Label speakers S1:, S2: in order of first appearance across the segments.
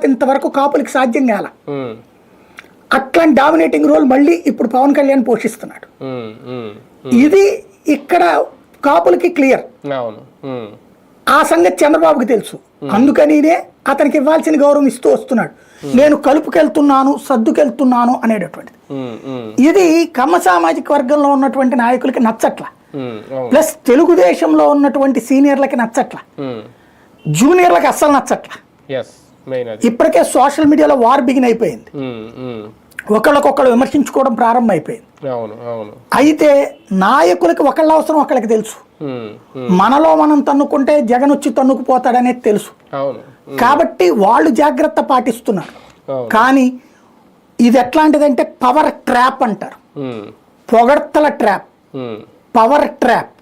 S1: తర్వాత ఇంతవరకు కాపులకి సాధ్యం కాల. అట్లాంటి డామినేటింగ్ రోల్ మళ్ళీ ఇప్పుడు పవన్ కళ్యాణ్ పోషిస్తున్నాడు. ఇది ఇక్కడ కాపులకి క్లియర్. ఆ సంగతి చంద్రబాబుకి తెలుసు, అందుకనినే అతనికి ఇవ్వాల్సిన గౌరవం ఇస్తూ వస్తున్నాడు. నేను కలుపుకెళ్తున్నాను, సర్దుకెళ్తున్నాను అనేటటువంటిది. ఇది కమ్మ సామాజిక వర్గంలో ఉన్నటువంటి నాయకులకి నచ్చట్ల, ప్లస్ తెలుగుదేశంలో ఉన్నటువంటి సీనియర్లకి నచ్చట్ల, జూనియర్లకి అస్సలు నచ్చట్ల. ఇప్పటికే సోషల్ మీడియాలో వార్ బిగిన్ అయిపోయింది, ఒకళ్ళకొకళ్ళు విమర్శించుకోవడం ప్రారంభం అయిపోయింది. అయితే నాయకులకి ఒకళ్ళ అవసరం ఒకళ్ళకి తెలుసు. మనలో మనం తన్నుకుంటే జగన్ వచ్చి తన్నుకుపోతాడనేది తెలుసు, కాబట్టి వాళ్ళు జాగ్రత్త పాటిస్తున్నారు. కానీ ఇది ఎట్లాంటిదంటే పవర్ ట్రాప్ అంటారు, పొగడ్తల ట్రాప్, పవర్ ట్రాప్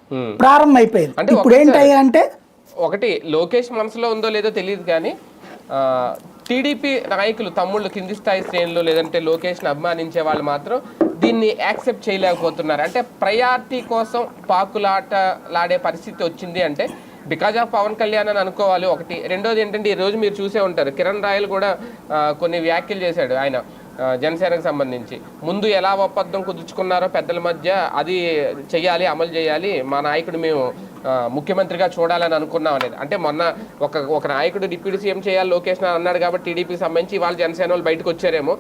S1: ప్రారంభం అయిపోయింది. ఇప్పుడు ఏంటయ్యా అంటే,
S2: ఒకటి లోకేష్ మనసులో ఉందో లేదో తెలియదు కానీ టీడీపీ నాయకులు తమ్ముళ్ళు కింది స్థాయి శ్రేణులు లేదంటే లోకేష్ని అభిమానించే వాళ్ళు మాత్రం దీన్ని యాక్సెప్ట్ చేయలేకపోతున్నారు. అంటే ప్రయారిటీ కోసం పాకులాడే పరిస్థితి వచ్చింది అంటే బికాజ్ ఆఫ్ పవన్ కళ్యాణ్ అని అనుకోవాలి ఒకటి. రెండోది ఏంటంటే ఈరోజు మీరు చూసే ఉంటారు, కిరణ్ రాయల్ కూడా కొన్ని వ్యాఖ్యలు చేశాడు ఆయన జనసేనకు సంబంధించి. ముందు ఎలా ఒప్పందం కుదుర్చుకున్నారో పెద్దల మధ్య అది చెయ్యాలి, అమలు చేయాలి, మా నాయకుడు మేము ముఖ్యమంత్రిగా చూడాలని అనుకున్నాం అనేది. అంటే మొన్న ఒక నాయకుడు డిప్యూటీ సీఎం చేయాలి లోకేష్ అన్నాడు కాబట్టి టీడీపీకి సంబంధించి వాళ్ళు జనసేన వాళ్ళు బయటకు వచ్చారేమో.